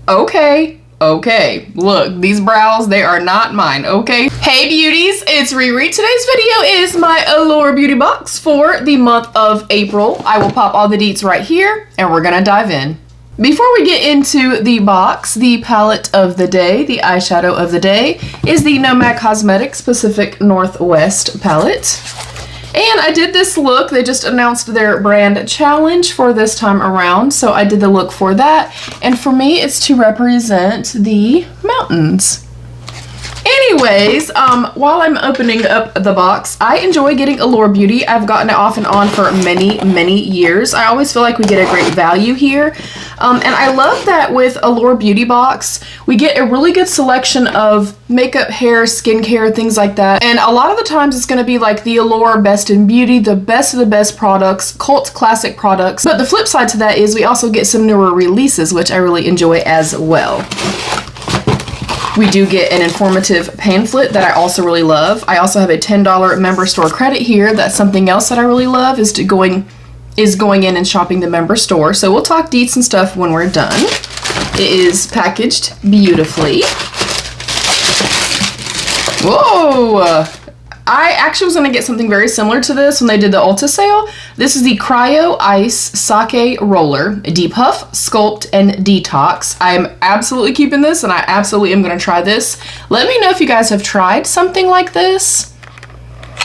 Okay. Okay, look, these brows, they are not mine, okay? Hey beauties, it's Riri. Today's video is my Allure beauty box for the month of April. I will pop all the deets right here and we're gonna dive in. Before we get into the box, the palette of the day, the eyeshadow of the day, is the NOMAD Cosmetics Pacific Northwest palette. And I did this look. They just announced their brand challenge for this time around, so I did the look for that. And for me, it's to represent the mountains. Anyways, while I'm opening up the box, I enjoy getting Allure Beauty. I've gotten it off and on for many years. I always feel like we get a great value here. And I love that with Allure Beauty box, we get a really good selection of makeup, hair, skincare, things like that. And a lot of the times it's going to be like the Allure Best in Beauty, the best of the best products, cult classic products. But the flip side to that is we also get some newer releases, which I really enjoy as well. We do get an informative pamphlet that I also really love. I also have a $10 member store credit here. That's something else that I really love, is going in and shopping the member store. So we'll talk deets and stuff when we're done. It is packaged beautifully. Whoa! I actually was going to get something very similar to this when they did the Ulta sale. This is the Cryo Ice Sake Roller, Depuff, Sculpt, and Detox. I'm absolutely keeping this, and I absolutely am going to try this. Let me know if you guys have tried something like this.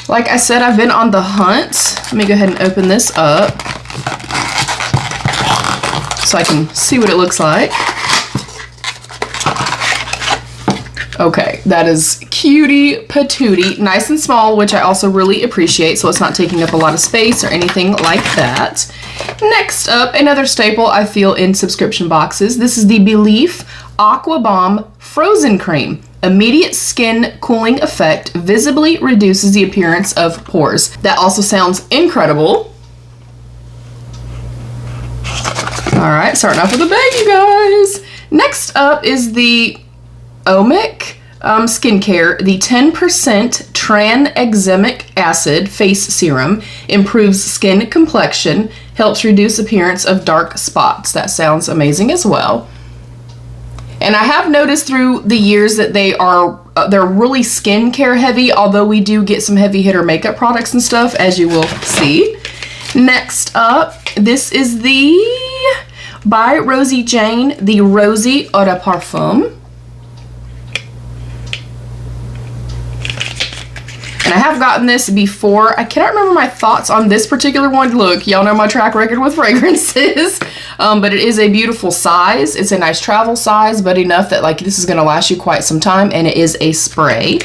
Like I said, I've been on the hunt. Let me go ahead and open this up so I can see what it looks like. Okay, that is cutie patootie, nice and small, which I also really appreciate, so it's not taking up a lot of space or anything like that. Next up, another staple I feel in subscription boxes. This is the Belif Aqua Balm Frozen Cream. Immediate skin cooling effect, visibly reduces the appearance of pores. That also sounds incredible. All right, starting off with a bang, you guys. Next up is the Omic Skincare, the 10% tranexamic acid face serum, improves skin complexion, helps reduce appearance of dark spots. That sounds amazing as well. And I have noticed through the years that they're really skincare heavy, although we do get some heavy hitter makeup products and stuff, as you will see. Next up, this is the by Rosie Jane, the Rosie Eau de Parfum. And I have gotten this before. I cannot remember my thoughts on this particular one. Look, y'all know my track record with fragrances. But it is a beautiful size. It's a nice travel size, but enough that like this is going to last you quite some time. And it is a spray.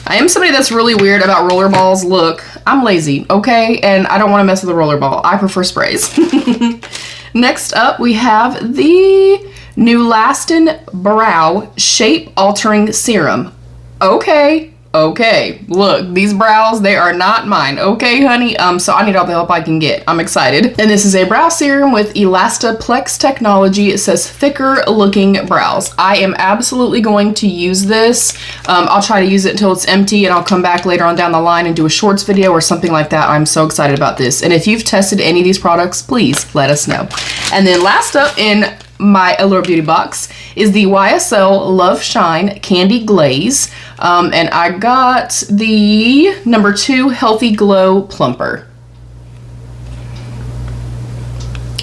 I am somebody that's really weird about roller balls. Look, I'm lazy, okay? And I don't want to mess with a roller ball. I prefer sprays. Next up, we have the Nulastin Brow Shape Altering Serum. Okay, look, these brows, they are not mine, okay, honey? So I need all the help I can get. I'm excited. And this is a brow serum with Elastaplex technology. It says thicker looking brows. I am absolutely going to use this. I'll try to use it until it's empty, and I'll come back later on down the line and do a shorts video or something like that. I'm so excited about this. And if you've tested any of these products, please let us know. And then last up in my Allure Beauty box is the YSL Love Shine Candy Glaze. And I got the number 2 Healthy Glow Plumper.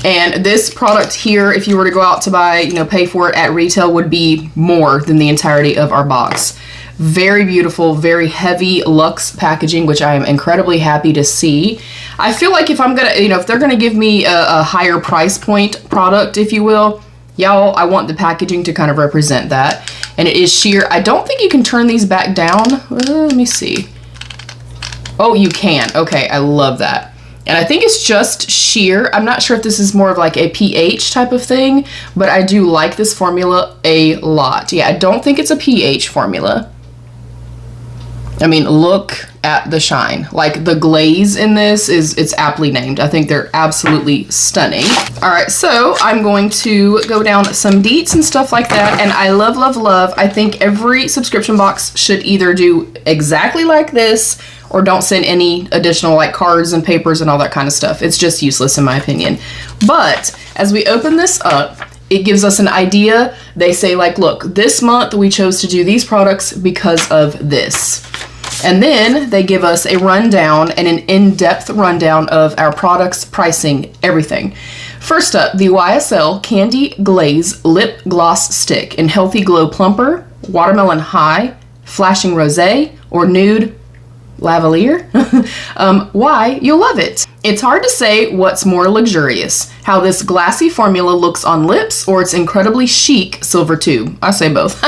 And this product here, if you were to go out to buy, pay for it at retail, would be more than the entirety of our box. Very beautiful, very heavy luxe packaging, which I am incredibly happy to see. I feel like if I'm gonna, if they're gonna give me a higher price point product, if you will, y'all, I want the packaging to kind of represent that. And it is sheer. I don't think you can turn these back down. Let me see. Oh, you can. Okay, I love that. And I think it's just sheer. I'm not sure if this is more of like a pH type of thing, but I do like this formula a lot. Yeah, I don't think it's a pH formula. I mean, look at the shine. Like the glaze in this it's aptly named. I think they're absolutely stunning. All right, so I'm going to go down some deets and stuff like that. And I love, love, love. I think every subscription box should either do exactly like this or don't send any additional like cards and papers and all that kind of stuff. It's just useless in my opinion. But as we open this up, it gives us an idea. They say like, look, this month we chose to do these products because of this. And then they give us a rundown and an in-depth rundown of our products, pricing, everything. First up, the YSL Candy Glaze Lip Gloss Stick in Healthy Glow Plumper, Watermelon High, Flashing Rosé, or Nude Lavalier. Why you'll love it. It's hard to say what's more luxurious, how this glassy formula looks on lips or its incredibly chic silver tube. I say both.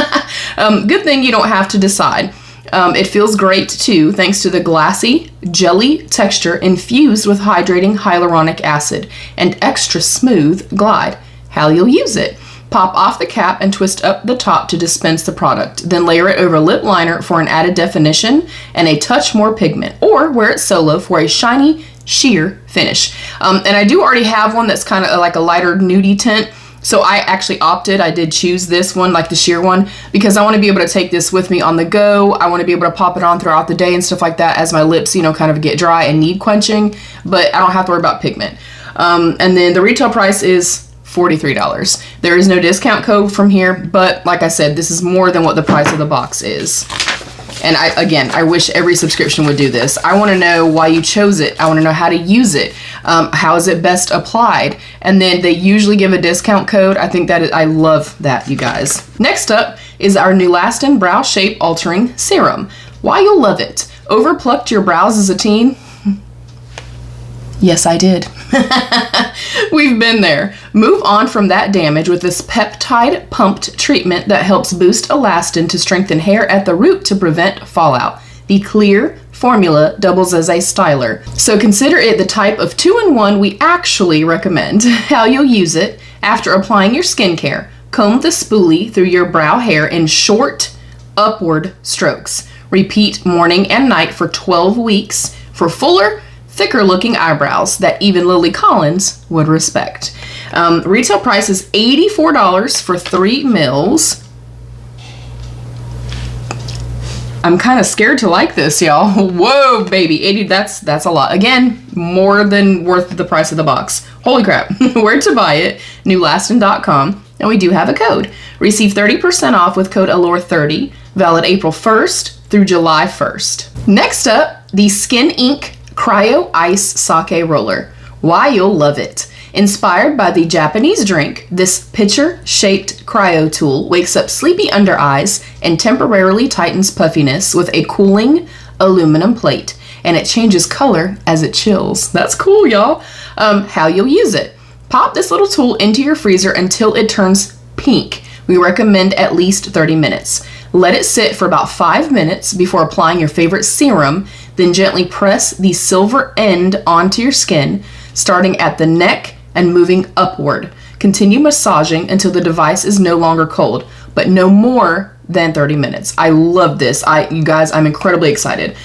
Good thing you don't have to decide. It feels great too, thanks to the glassy, jelly texture infused with hydrating hyaluronic acid and extra smooth glide. How you'll use it. Pop off the cap and twist up the top to dispense the product. Then layer it over lip liner for an added definition and a touch more pigment, or wear it solo for a shiny, sheer finish. And I do already have one that's kind of like a lighter nudie tint. So I actually opted, I did choose this one, like the sheer one, because I want to be able to take this with me on the go. I want to be able to pop it on throughout the day and stuff like that as my lips, you know, kind of get dry and need quenching, but I don't have to worry about pigment. And then the retail price is $43. There is no discount code from here, but like I said, this is more than what the price of the box is. And I wish every subscription would do this. I want to know why you chose it. I want to know how to use it. How is it best applied? And then they usually give a discount code. I think that I love that, you guys. Next up is our new Lastin Brow Shape Altering Serum. Why you'll love it. Overplucked your brows as a teen? Yes, I did. We've been there. Move on from that damage with this peptide pumped treatment that helps boost elastin to strengthen hair at the root to prevent fallout. The clear formula doubles as a styler. So consider it the type of 2-in-1 we actually recommend. How you'll use it: after applying your skincare, comb the spoolie through your brow hair in short, upward strokes. Repeat morning and night for 12 weeks for fuller, thicker looking eyebrows that even Lily Collins would respect. Retail price is $84 for 3 mils. I'm kind of scared to like this, y'all. Whoa, baby, 80, that's a lot. Again, more than worth the price of the box. Holy crap. Where to buy it? newlastin.com. And we do have a code. Receive 30% off with code Allure30, valid April 1st through July 1st. Next up, the Skin Inc. Cryo Ice Sake Roller. Why you'll love it. Inspired by the Japanese drink, this pitcher-shaped cryo tool wakes up sleepy under eyes and temporarily tightens puffiness with a cooling aluminum plate, and it changes color as it chills. That's cool, y'all. How you'll use it. Pop this little tool into your freezer until it turns pink. We recommend at least 30 minutes. Let it sit for about 5 minutes before applying your favorite serum, then gently press the silver end onto your skin, starting at the neck and moving upward. Continue massaging until the device is no longer cold, but no more than 30 minutes. I love this. You guys, I'm incredibly excited.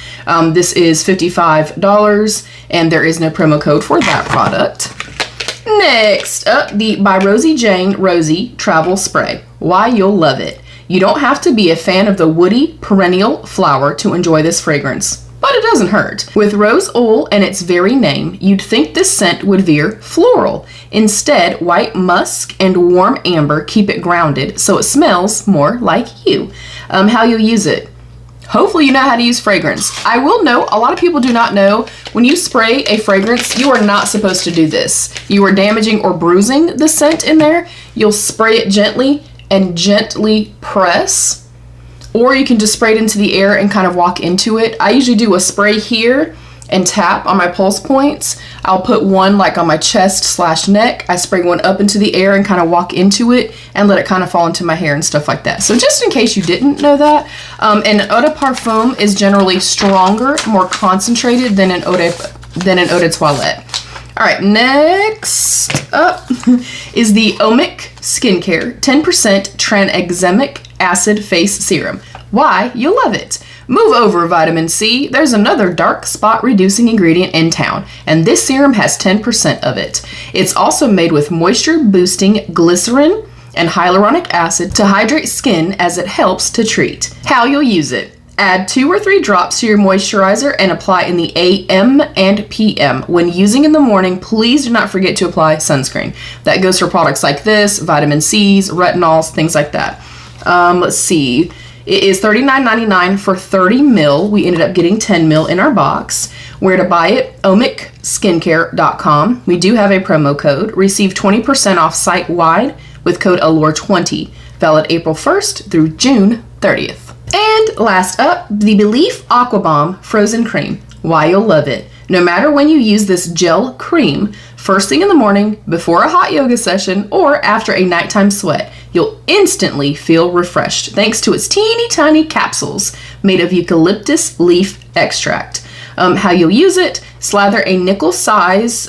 This is $55 and there is no promo code for that product. Next up, the by Rosie Jane Rosie Travel Spray. Why you'll love it. You don't have to be a fan of the woody perennial flower to enjoy this fragrance, but it doesn't hurt. With rose oil and its very name, you'd think this scent would veer floral. Instead, white musk and warm amber keep it grounded so it smells more like you. How you'll use it. Hopefully you know how to use fragrance. I will note, a lot of people do not know, when you spray a fragrance, you are not supposed to do this. You are damaging or bruising the scent in there. You'll spray it gently and gently press, or you can just spray it into the air and kind of walk into it. I usually do a spray here and tap on my pulse points. I'll put one like on my chest / neck. I spray one up into the air and kind of walk into it and let it kind of fall into my hair and stuff like that. So just in case you didn't know that, an eau de parfum is generally stronger, more concentrated than an eau de toilette. All right, next up is the Omic Skincare 10% tranexamic acid face serum. Why you'll love it. Move over, vitamin C. There's another dark spot reducing ingredient in town, and this serum has 10% of it. It's also made with moisture boosting glycerin and hyaluronic acid to hydrate skin as it helps to treat. How you'll use it. Add 2 or 3 drops to your moisturizer and apply in the AM and PM. When using in the morning, please do not forget to apply sunscreen. That goes for products like this, vitamin C's, retinols, things like that. Let's see. It is $39.99 for 30 ml. We ended up getting 10 ml in our box. Where to buy it? OmicSkincare.com. We do have a promo code. Receive 20% off site-wide with code Allure20. Valid April 1st through June 30th. And last up, the Belif Aqua Bomb Frozen Cream. Why you'll love it. No matter when you use this gel cream, first thing in the morning, before a hot yoga session, or after a nighttime sweat, you'll instantly feel refreshed thanks to its teeny tiny capsules made of eucalyptus leaf extract. How you'll use it: slather a nickel-size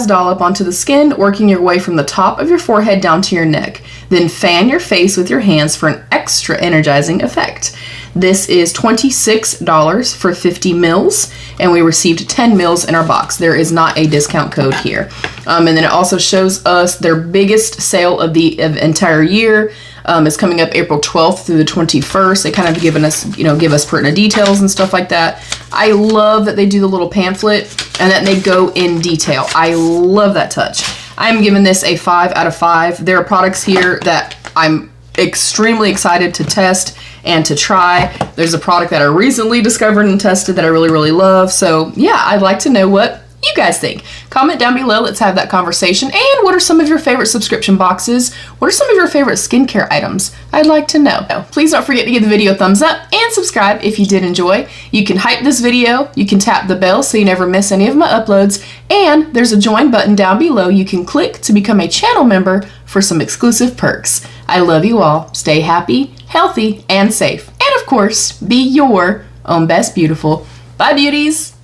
dollop onto the skin, working your way from the top of your forehead down to your neck. Then fan your face with your hands for an extra energizing effect. This is $26 for 50 mils, and we received 10 mils in our box. There is not a discount code here. And then it also shows us their biggest sale of the entire year. Is coming up April 12th through the 21st. They kind of give us pertinent details and stuff like that. I love that they do the little pamphlet and that they go in detail. I love that touch. I'm giving this a 5 out of 5. There are products here that I'm extremely excited to test and to try. There's a product that I recently discovered and tested that I really, really love. So yeah, I'd like to know what you guys think. Comment down below. Let's have that conversation. And what are some of your favorite subscription boxes? What are some of your favorite skincare items? I'd like to know. Please don't forget to give the video a thumbs up and subscribe if you did enjoy. You can hype this video. You can tap the bell so you never miss any of my uploads. And there's a join button down below you can click to become a channel member for some exclusive perks. I love you all. Stay happy, healthy, and safe. And of course, be your own best beautiful. Bye, beauties.